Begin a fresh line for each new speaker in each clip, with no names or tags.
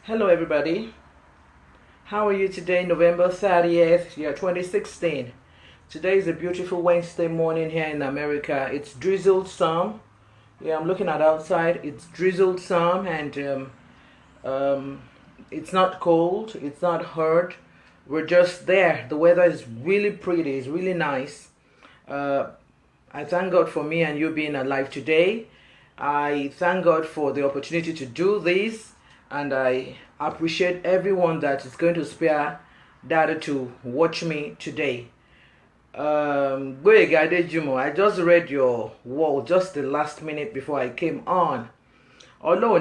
Hello, everybody. How are you today, November 30th, year 2016? Today is a beautiful Wednesday morning here in America. It's drizzled some. Yeah, I'm looking at outside. It's drizzled some, and um, it's not cold. It's not hot. We're just there. The weather is really pretty. It's really nice. Uh, I thank God for me and you being alive today. I thank God for the opportunity to do this, and I appreciate everyone that is going to spare data to watch me today. Goyega Adejumo, I just read your wall just the last minute before I came on. Although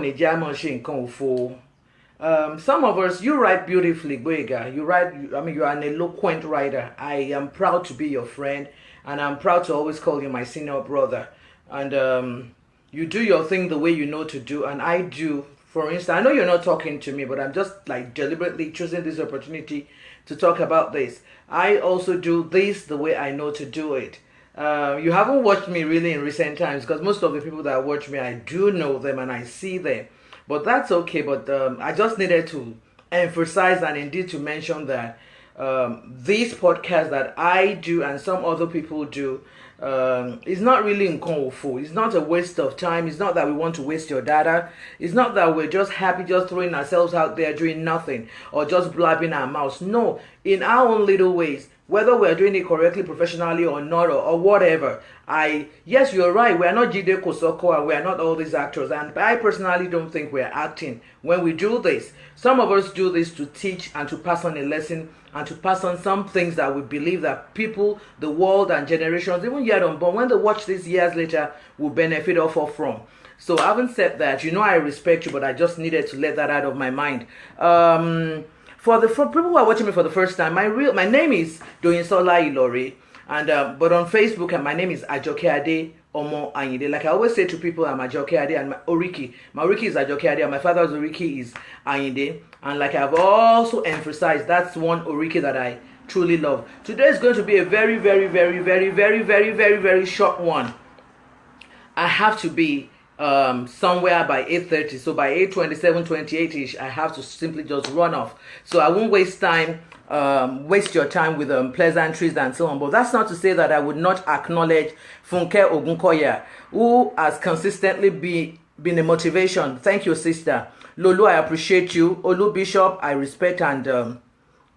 some of us, you write beautifully, Goyega. You write, you are an eloquent writer. I am proud to be your friend, and I'm proud to always call you my senior brother. And you do your thing the way you know to do, and I do. For instance, I know you're not talking to me, but I'm just like deliberately choosing this opportunity to talk about this. I also do this the way I know to do it. You haven't watched me really in recent times, because most of the people that watch me, I do know them and I see them. But that's okay. But I just needed to emphasize and indeed to mention that this podcast that I do and some other people do is not really in Kung Fu. It's not a waste of time. It's not that we want to waste your data. It's not that we're just happy just throwing ourselves out there doing nothing or just blabbing our mouths. No, in our own little ways, whether we're doing it correctly, professionally or not, or whatever. Yes, you're right. We are not Jide Kosoko and we are not all these actors. And I personally don't think we're acting when we do this. Some of us do this to teach and to pass on a lesson and to pass on some things that we believe that people, the world and generations, even yet unborn, when they watch this years later, will benefit off of from. So having said that, I respect you, but I just needed to let that out of my mind. For people who are watching me for the first time, my name is Doyinsola Ilori, and but on Facebook, and my name is Ajoke Ade Omo Ayinde. Like I always say to people, I'm Ajoke Ade and my Oriki. My Oriki is Ajoke Ade, and my father's Oriki is Ayinde. And like I've also emphasized, that's one Oriki that I truly love. Today is going to be a very, very, very, very, very, very, very, very short one. I have to be somewhere by 8:30, so by 8:27, 28ish, I have to simply just run off. So I won't waste your time with pleasantries and so on. But that's not to say that I would not acknowledge Funke Ogunkoya, who has consistently been a motivation. Thank you, sister. Lulu, I appreciate you. Olu Bishop, I respect and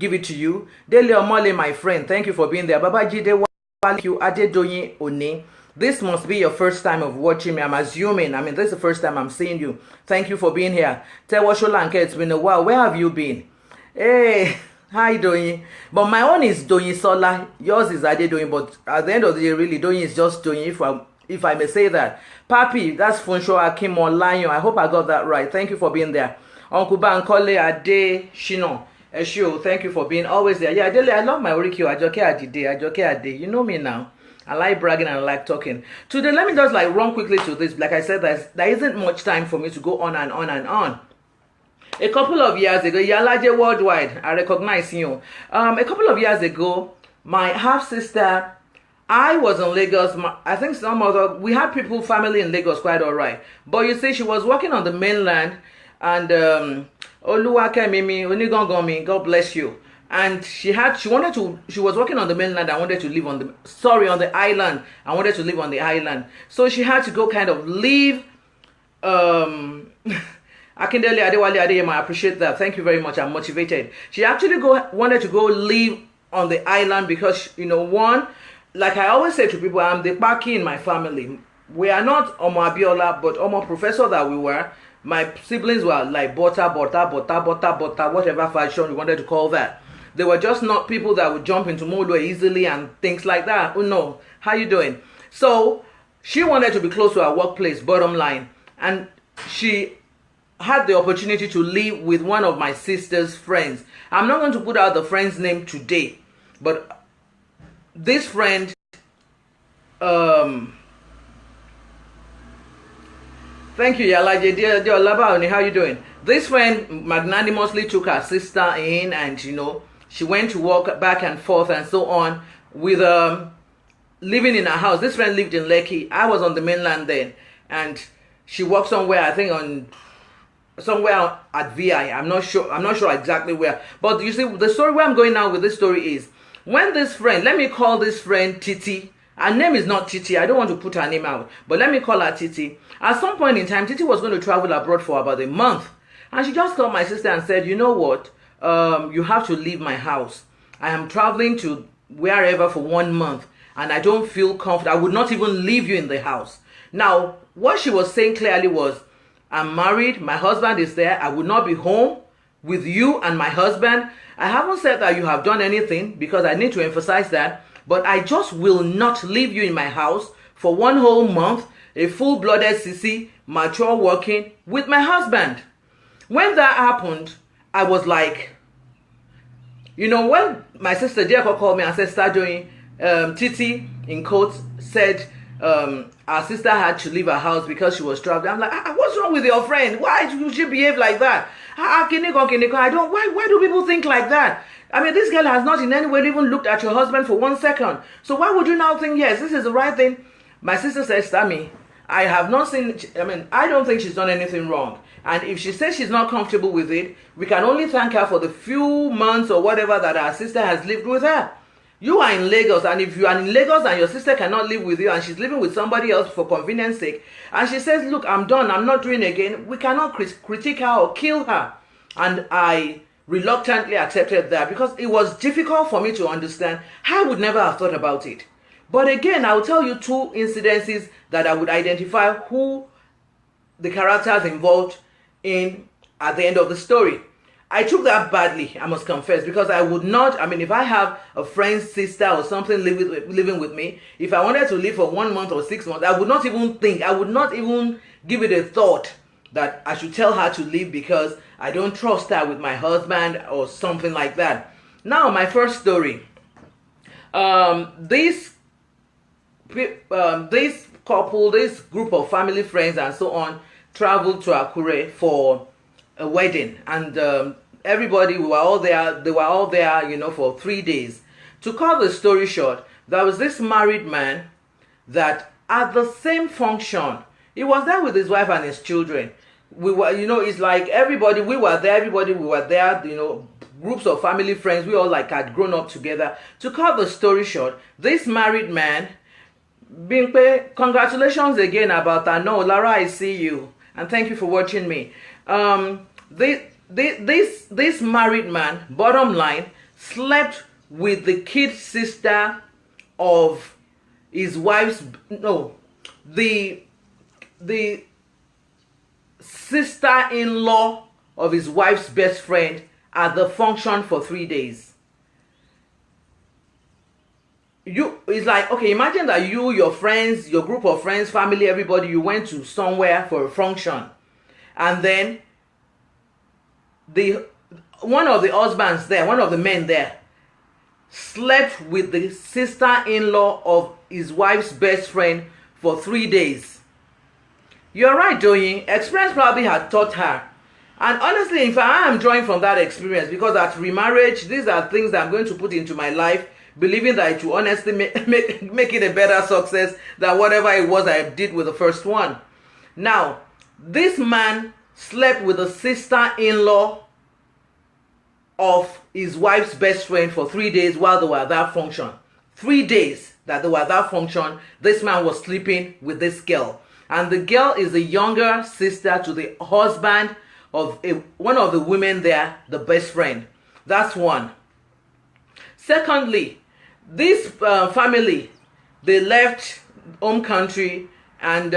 give it to you. Dele Omole, my friend, thank you for being there. Babajide, thank you. Adedoyin Oni. This must be your first time of watching me. I'm assuming. This is the first time I'm seeing you. Thank you for being here. Tewa Sholanke, it's been a while. Where have you been? Hey, hi, Doyin. But my own is Doyinsola. Yours is Adedoyin. But at the end of the day, really, Doyin is just Doyin, if I may say that. Papi, that's Funsho Akimo Lion. I hope I got that right. Thank you for being there. Uncle Bankole Ade Shino. Eshio, thank you for being always there. Yeah, Adele, I love my Orikyo. Ajoke Ade. You know me now. I like bragging and I like talking. Today, let me just run quickly to this. Like I said, there isn't much time for me to go on and on and on. A couple of years ago, Yalaje Worldwide, I recognize you. A couple of years ago, my half-sister, I was in Lagos. I think we had family in Lagos quite all right. But you see, she was working on the mainland, and Oluwake Mimi, Onigongomi, God bless you. And she was working on the mainland. I wanted to live on the island. I wanted to live on the island. So she had to go kind of leave. Akindele Adewale Adeyema, I appreciate that. Thank you very much. I'm motivated. She actually wanted to go live on the island because, one, like I always say to people, I'm the Baki in my family. We are not Omo Abiola, but Omo Professor that we were. My siblings were like Bota, whatever fashion you wanted to call that. They were just not people that would jump into Modo easily and things like that. Oh no, how you doing? So she wanted to be close to her workplace, bottom line. And she had the opportunity to live with one of my sister's friends. I'm not going to put out the friend's name today, but this friend, thank you, Yalaje. Dear Labaoni, how you doing? This friend magnanimously took her sister in, and she went to walk back and forth and so on with living in her house. This friend lived in Lekki. I was on the mainland then, and she worked somewhere, I think on somewhere at VI. I'm not sure. I'm not sure exactly where. But you see, the story where I'm going now with this story is when this friend, let me call this friend Titi. Her name is not Titi. I don't want to put her name out, but let me call her Titi. At some point in time, Titi was going to travel abroad for about a month, and she just called my sister and said, "You know what? You have to leave my house. I am traveling to wherever for 1 month, and I don't feel comfortable. I would not even leave you in the house." Now, what she was saying clearly was, I'm married, my husband is there, I would not be home with you and my husband. I haven't said that you have done anything, because I need to emphasize that, but I just will not leave you in my house for 1 whole month, a full-blooded sissy, mature working with my husband. When that happened, I was like, when my sister Jericho called me and said, start doing, Titi, in quotes, said our sister had to leave her house because she was traveling. I'm like, what's wrong with your friend? Why do she behave like that? I don't, why do people think like that? I mean, this girl has not in any way even looked at your husband for 1 second. So why would you now think, yes, this is the right thing? My sister says, Tammy, I have not seen, I don't think she's done anything wrong. And if she says she's not comfortable with it, we can only thank her for the few months or whatever that our sister has lived with her. You are in Lagos, and if you are in Lagos and your sister cannot live with you and she's living with somebody else for convenience sake, and she says, look, I'm done, I'm not doing it again, we cannot critique her or kill her. And I reluctantly accepted that because it was difficult for me to understand. I would never have thought about it. But again, I'll tell you 2 incidences that I would identify who the characters involved in at the end of the story. I took that badly, I must confess, because I would not, if I have a friend's sister or something living with me, if I wanted to live for 1 month or 6 months, I would not even think, I would not even give it a thought that I should tell her to leave because I don't trust her with my husband or something like that. Now, my first story. This couple, this group of family friends and so on, traveled to Akure for a wedding, and everybody, we were all there, they were all there, for 3 days. To cut the story short, there was this married man that at the same function, he was there with his wife and his children. We were, it's like everybody, we were there, groups of family friends, we all had grown up together. To cut the story short, this married man, Bimpe, congratulations again about that. No, Lara, I see you, and thank you for watching me. This married man, bottom line, slept with the kid sister of his wife's, the sister-in-law of his wife's best friend at the function for 3 days. It's like, okay, imagine that you, your friends, your group of friends, family, everybody, you went to somewhere for a function, and then one of the husbands there, one of the men there, slept with the sister-in-law of his wife's best friend for 3 days. You're right, Doyin. Experience probably had taught her. And honestly, if I am drawing from that experience, because at remarriage, these are things that I'm going to put into my life, believing that it will honestly make it a better success than whatever it was I did with the first one. Now, this man slept with the sister-in-law of his wife's best friend for 3 days while they were at that function. 3 days that they were at that function, this man was sleeping with this girl. And the girl is the younger sister to the husband of one of the women there, the best friend. That's one. Secondly, this family, they left home country, and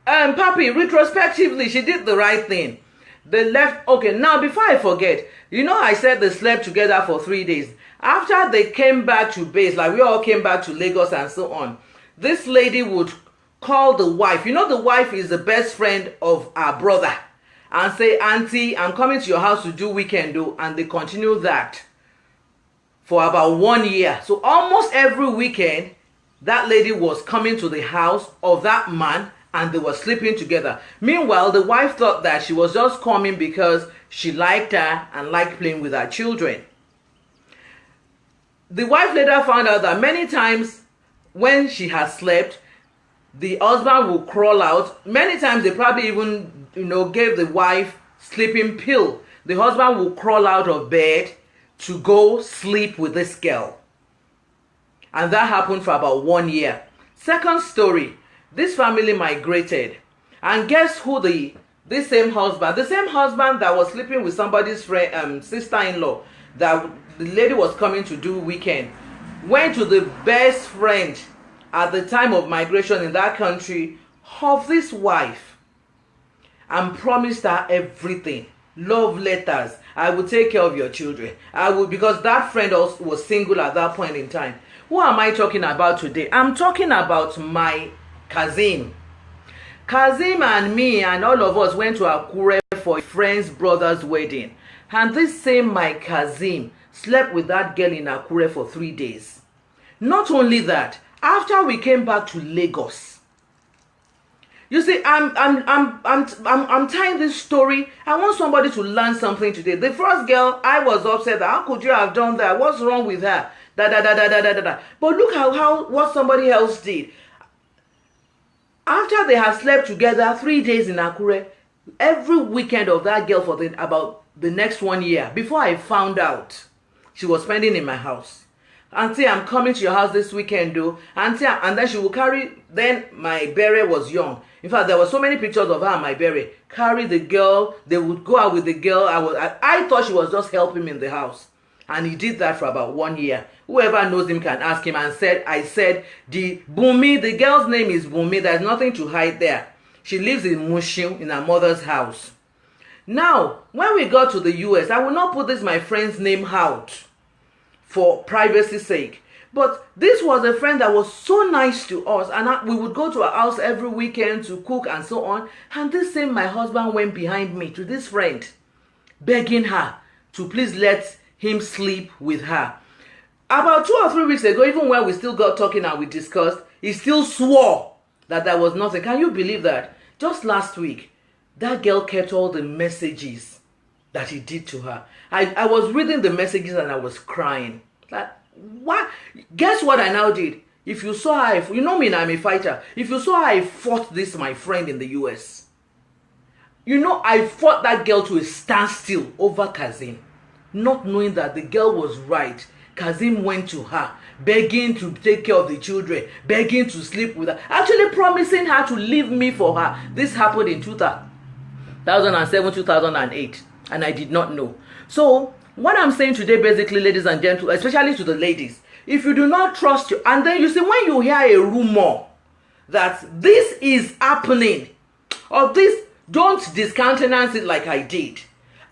Papi, retrospectively, she did the right thing. They left. Okay, now before I forget, I said they slept together for 3 days. After they came back to base, like we all came back to Lagos and so on, this lady would call the wife. The wife is the best friend of our brother, and say, Auntie, I'm coming to your house to do weekend, and they continue that for about 1 year. So almost every weekend, that lady was coming to the house of that man, and they were sleeping together. Meanwhile, the wife thought that she was just coming because she liked her and liked playing with her children. The wife later found out that many times when she had slept, the husband will crawl out. Many times they probably even, gave the wife sleeping pill. The husband will crawl out of bed to go sleep with this girl. And that happened for about 1 year. Second story, this family migrated. And guess who this same husband that was sleeping with somebody's friend, sister-in-law, that the lady was coming to do weekend, went to the best friend at the time of migration in that country of this wife and promised her everything. Love letters. I will take care of your children. I will, because that friend also was single at that point in time. Who am I talking about today? I'm talking about my Kazim. Kazim and me and all of us went to Akure for a friend's brother's wedding. And this same my Kazim slept with that girl in Akure for 3 days. Not only that, after we came back to Lagos, you see, I'm tying this story. I want somebody to learn something today. The first girl, I was upset. How could you have done that? What's wrong with her? But look what somebody else did. After they had slept together 3 days in Akure, every weekend of that girl for about the next 1 year, before I found out, she was spending in my house. Auntie, I'm coming to your house this weekend, though. Auntie, and then she would carry, then my berry was young. In fact, there were so many pictures of her and my berry. Carry the girl, they would go out with the girl. I thought she was just helping him in the house. And he did that for about 1 year. Whoever knows him can ask him. And I said, the girl's name is Bumi. There's nothing to hide there. She lives in Mushin, in her mother's house. Now, when we got to the US, I will not put my friend's name out for privacy's sake. But this was a friend that was so nice to us. And we would go to her house every weekend to cook and so on. And this same my husband went behind me to this friend, begging her to please let him sleep with her. About 2 or 3 weeks ago, even when we still got talking and we discussed, he still swore that there was nothing. Can you believe that? Just last week, that girl kept all the messages that he did to her. I was reading the messages and I was crying. Like, what? Guess what I now did? If you saw her, you know me, I'm a fighter. If you saw her, I fought my friend in the US. I fought that girl to a standstill over Kazim. Not knowing that the girl was right. Kazim went to her, begging to take care of the children, begging to sleep with her, actually promising her to leave me for her. This happened in 2007, 2008, and I did not know. So, what I'm saying today, basically, ladies and gentlemen, especially to the ladies, if you do not trust you, and then you see, when you hear a rumor that this is happening, or this, don't discountenance it like I did.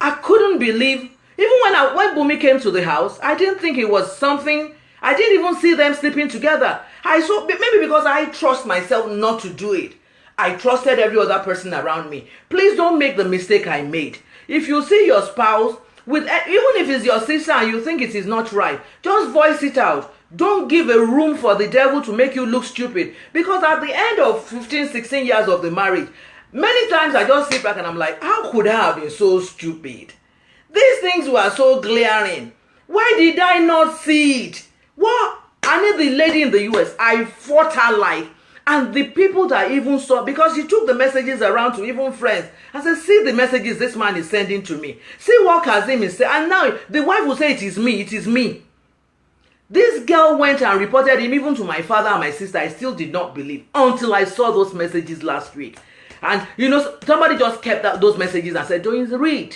I couldn't believe. Even when Bumi came to the house, I didn't think it was something. I didn't even see them sleeping together. I saw, maybe because I trust myself not to do it. I trusted every other person around me. Please don't make the mistake I made. If you see your spouse, even if it's your sister and you think it is not right, just voice it out. Don't give a room for the devil to make you look stupid. Because at the end of 15, 16 years of the marriage, many times I just sit back and I'm like, how could I have been so stupid? These things were so glaring. Why did I not see it? What? I need the lady in the US. I fought her like. And the people that even saw, because she took the messages around to even friends. I said, see the messages this man is sending to me. See what Kazim is saying. And now the wife will say, it is me, it is me. This girl went and reported him even to my father and my sister. I still did not believe until I saw those messages last week. And somebody just kept those messages and said, don't read.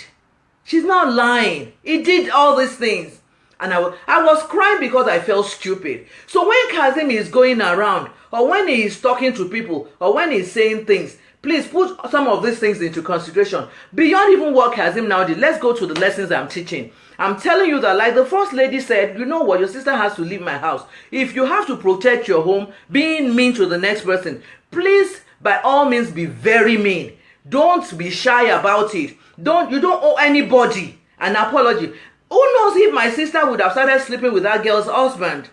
She's not lying. He did all these things. And I was crying because I felt stupid. So when Kazim is going around, or when he is talking to people, or when he's saying things, please put some of these things into consideration. Beyond even what Kazim now did, let's go to the lessons I'm teaching. I'm telling you that, like the first lady said, you know what, your sister has to leave my house. If you have to protect your home, being mean to the next person, please, by all means, be very mean. Don't be shy about it. You don't owe anybody an apology. Who knows if my sister would have started sleeping with that girl's husband?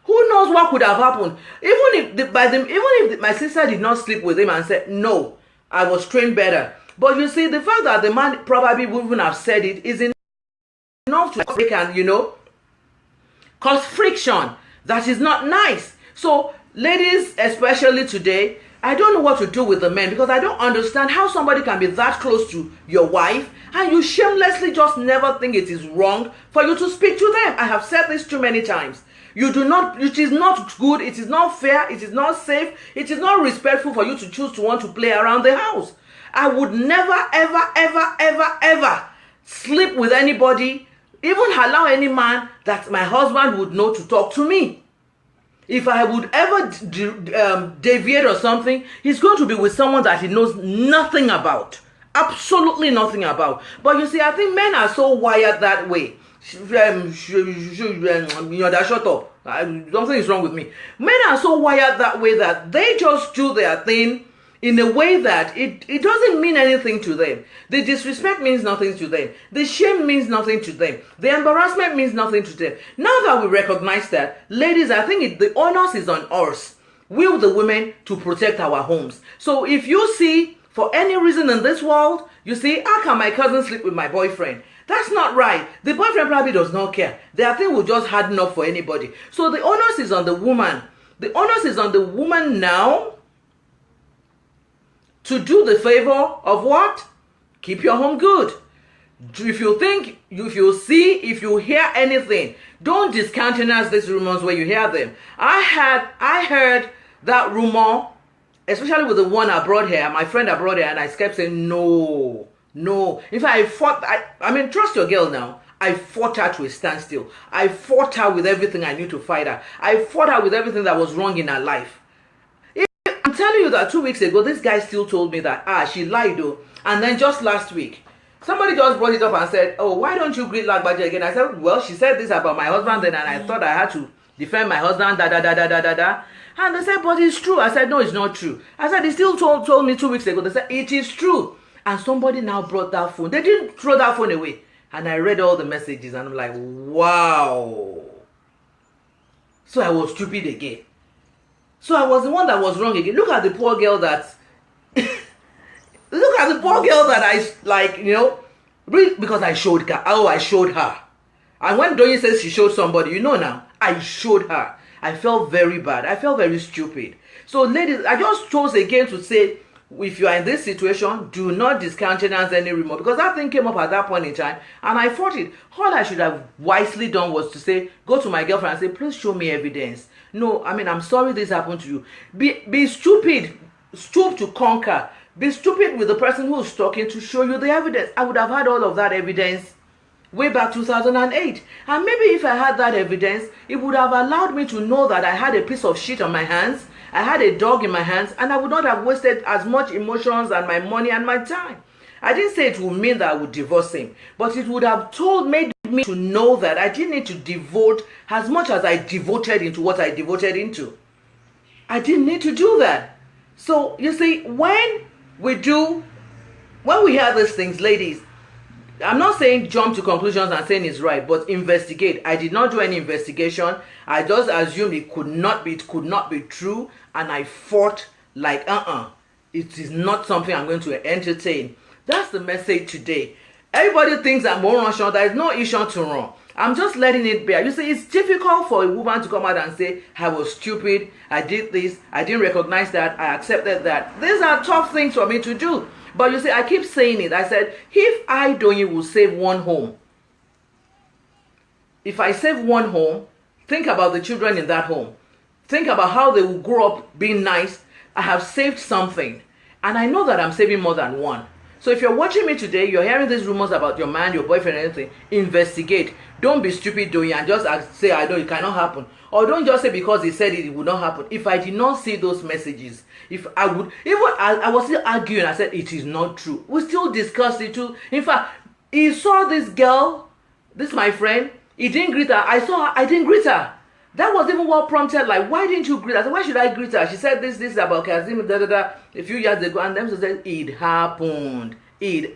Who knows what could have happened? Even if my sister did not sleep with him and said, no, I was trained better. But you see, the fact that the man probably wouldn't have said it is enough to make and, cause friction. That is not nice. So ladies, especially today, I don't know what to do with the men, because I don't understand how somebody can be that close to your wife and you shamelessly just never think it is wrong for you to speak to them. I have said this too many times. You do not, it is not good, it is not fair, it is not safe, it is not respectful for you to choose to want to play around the house. I would never, ever, ever, ever, ever sleep with anybody, even allow any man that my husband would know to talk to me. If I would ever deviate or something, he's going to be with someone that he knows nothing about. Absolutely nothing about. But you see, I think men are so wired that way. Shut up. Something is wrong with me. Men are so wired that way that they just do their thing in a way that it doesn't mean anything to them. The disrespect means nothing to them. The shame means nothing to them. The embarrassment means nothing to them. Now that we recognize that, ladies, I think the onus is on us, we the women, to protect our homes. So if you see, for any reason in this world, you see, how can my cousin sleep with my boyfriend? That's not right. The boyfriend probably does not care. Their thing will just harden up for anybody. So the onus is on the woman. The onus is on the woman now to do the favor of what? Keep your home good. If you think, if you see, if you hear anything, don't discountenance these rumors when you hear them. I heard that rumor, especially with the one I brought here, my friend I brought here, and I kept saying, no. In fact, I mean, trust your girl now. I fought her to a standstill. I fought her with everything I knew to fight her. I fought her with everything that was wrong in her life. I'm telling you that 2 weeks ago, this guy still told me that, she lied though. And then just last week, somebody just brought it up and said, oh, why don't you greet Lagbaja again? I said, well, she said this about my husband then, and I thought I had to defend my husband, And they said, but it's true. I said, no, it's not true. I said, he still told me 2 weeks ago. They said, it is true. And somebody now brought that phone. They didn't throw that phone away. And I read all the messages and I'm like, wow. So I was stupid again. So I was the one that was wrong again. Look at the poor girl that I, like, because I showed her. Oh, I showed her. And when Doyin says she showed somebody, now, I showed her. I felt very bad. I felt very stupid. So ladies, I just chose again to say, if you are in this situation, do not discountenance any rumor, because that thing came up at that point in time and I fought it. All I should have wisely done was to say, go to my girlfriend and say, please show me evidence. No, I mean, I'm sorry this happened to you. Be stupid, stoop to conquer. Be stupid with the person who's talking to show you the evidence. I would have had all of that evidence way back 2008. And maybe if I had that evidence, it would have allowed me to know that I had a piece of shit on my hands. I had a dog in my hands, and I would not have wasted as much emotions and my money and my time. I didn't say it would mean that I would divorce him, but it would have made me to know that I didn't need to devote as much as I devoted into what I devoted into. I didn't need to do that. So, you see, when we hear these things, ladies, I'm not saying jump to conclusions and saying it's right, but investigate. I did not do any investigation. I just assumed it could not be true, and I fought like, it is not something I'm going to entertain. That's the message today. Everybody thinks I'm more rational. There is no issue to run. I'm just letting it bear. You see, it's difficult for a woman to come out and say, I was stupid, I did this, I didn't recognize that, I accepted that. These are tough things for me to do. But you see, I keep saying it. I said, if I will save one home, if I save one home, think about the children in that home. Think about how they will grow up being nice. I have saved something. And I know that I'm saving more than one. So if you're watching me today, you're hearing these rumors about your man, your boyfriend, anything, investigate. Don't be stupid doing and just say, I know it cannot happen. Or don't just say because he said it would not happen. If I did not see those messages, if I would, even I was still arguing, I said it is not true. We still discussed it too. In fact, he saw this girl, this my friend, he didn't greet her. I saw her, I didn't greet her. That was even what prompted, like, why didn't you greet her? I said, why should I greet her? She said this about Kazim, a few years ago, and then she said, it happened. And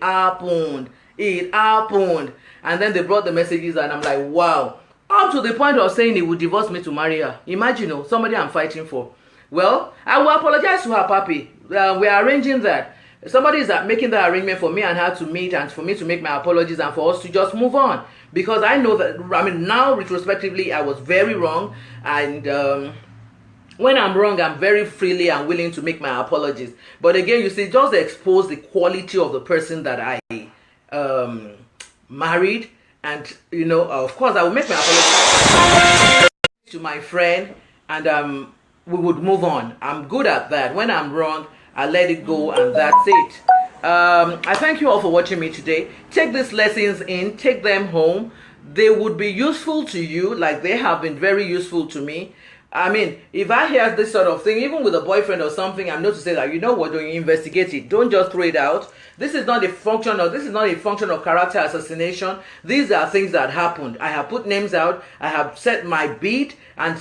then they brought the messages, and I'm like, wow. Up to the point of saying he would divorce me to marry her. Imagine, somebody I'm fighting for. Well, I will apologize to her, papi. We are arranging that. Somebody is making that arrangement for me and her to meet, and for me to make my apologies, and for us to just move on. Because I know that, now retrospectively, I was very wrong. And When I'm wrong, I'm very freely and willing to make my apologies. But again, you see, just expose the quality of the person that I married. And, you know, of course, I will make my apologies to my friend, and we would move on. I'm good at that. When I'm wrong, I let it go, and that's it. I thank you all for watching me today. Take these lessons in, take them home. They would be useful to you, like they have been very useful to me. I mean, if I hear this sort of thing, even with a boyfriend or something, I'm not to say that, you know what, don't investigate it. Don't just throw it out. This is not a function of character assassination. These are things that happened. I have put names out. I have set my bid, and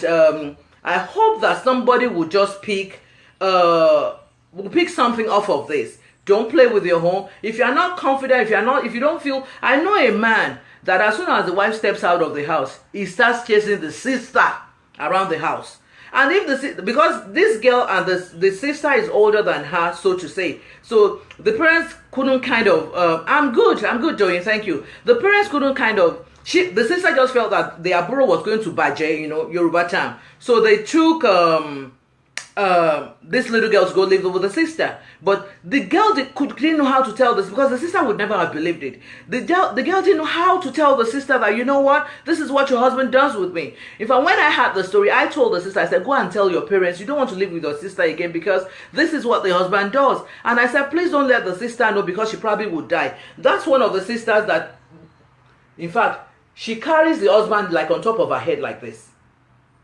I hope that somebody will just pick something off of this. Don't play with your home. If you're not confident, if you don't feel, I know a man that as soon as the wife steps out of the house, he starts chasing the sister around the house. And if because this girl and the sister is older than her, so to say, so the parents couldn't kind of I'm good, Joey, thank you. The parents couldn't kind of, the sister just felt that the aburo was going to baje, you know, Yoruba term. So they took this little girl to go live with the sister. But the girl didn't know how to tell this, because the sister would never have believed it. The girl didn't know how to tell the sister that, you know what, this is what your husband does with me. When I had the story, I told the sister, I said, go and tell your parents you don't want to live with your sister again, because this is what the husband does. And I said, please don't let the sister know, because she probably would die. That's one of the sisters that, in fact, she carries the husband like on top of her head like this.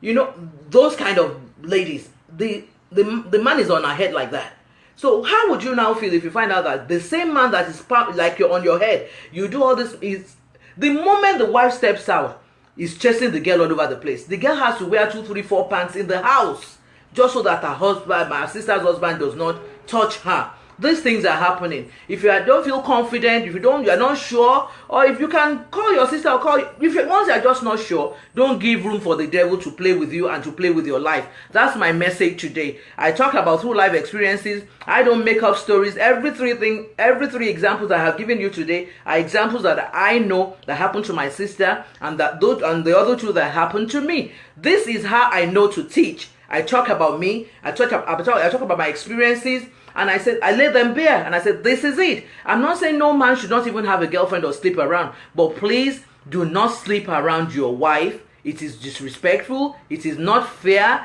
You know, those kind of ladies. The man is on her head like that. So how would you now feel if you find out that the same man that is like you're on your head, you do all this, is the moment the wife steps out, is chasing the girl all over the place. The girl has to wear 2, 3, 4 pants in the house just so that my sister's husband does not touch her. These things are happening. If you don't feel confident, if you are not sure, or if you can call your sister or once you're just not sure, don't give room for the devil to play with you and to play with your life. That's my message today. I talk about through life experiences. I don't make up stories. Every three examples I have given you today are examples that I know that happened to my sister, and the other two that happened to me. This is how I know to teach. I talk about me. I talk about my experiences. And I said, I laid them bare, and I said, this is it. I'm not saying no man should not even have a girlfriend or sleep around, but please do not sleep around your wife. It is disrespectful. It is not fair.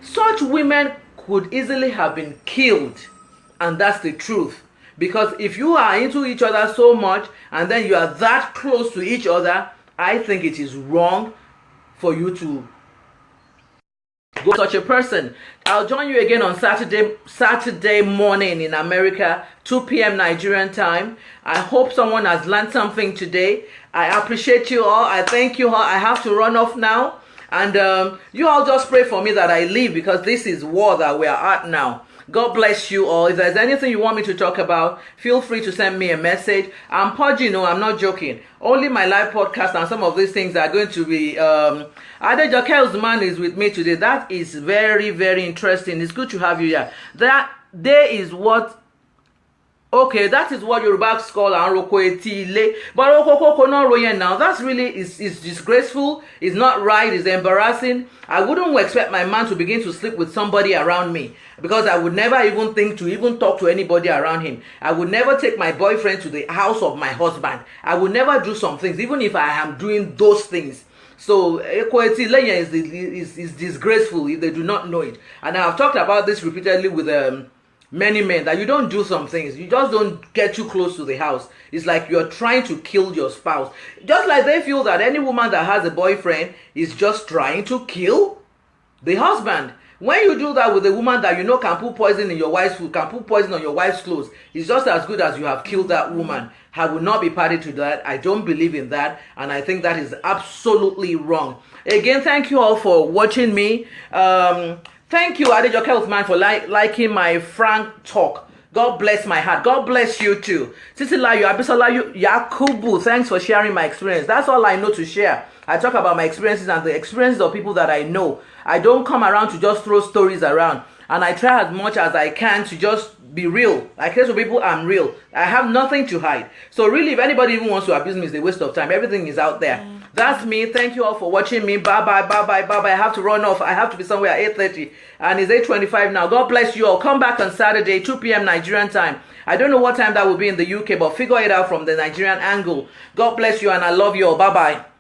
Such women could easily have been killed, and that's the truth. Because if you are into each other so much, and then you are that close to each other, I think it is wrong for you to go to such a person. I'll join you again on Saturday morning in America, 2 p.m. Nigerian time. I hope someone has learned something today. I appreciate you all. I thank you all. I have to run off now. And you all just pray for me that I leave, because this is war that we are at now. God bless you all. If there's anything you want me to talk about, feel free to send me a message. I'm pudgy, no, I'm not joking. Only my live podcast and some of these things are going to be... Adulterous man is with me today. That is very, very interesting. It's good to have you here. That is what Yoruba call Anrokoetile. But Okoko no royen now. That's really is disgraceful. It's not right. It's embarrassing. I wouldn't expect my man to begin to sleep with somebody around me, because I would never even think to even talk to anybody around him. I would never take my boyfriend to the house of my husband. I would never do some things, even if I am doing those things. So Ekoetile is disgraceful if they do not know it. And I have talked about this repeatedly with many men, that you don't do some things. You just don't get too close to the house. It's like you're trying to kill your spouse. Just like they feel that any woman that has a boyfriend is just trying to kill the husband. When you do that with a woman that you know can put poison in your wife's food, can put poison on your wife's clothes, it's just as good as you have killed that woman. I will not be party to that. I don't believe in that, and I think that is absolutely wrong. Again, thank you all for watching me. Thank you, Adulterous man, for liking my frank talk. God bless my heart. God bless you too. Titilayo, Abisalayo, Yakubu, thanks for sharing my experience. That's all I know to share. I talk about my experiences and the experiences of people that I know. I don't come around to just throw stories around. And I try as much as I can to just be real. I care to people, I'm real. I have nothing to hide. So really, if anybody even wants to abuse me, it's a waste of time. Everything is out there. That's me. Thank you all for watching me. Bye bye, bye bye, bye bye. I have to run off. I have to be somewhere at 8:30, and it's 8:25 now. God bless you all. Come back on Saturday, 2 p.m. Nigerian time. I don't know what time that will be in the UK, but figure it out from the Nigerian angle. God bless you, and I love you all. Bye bye.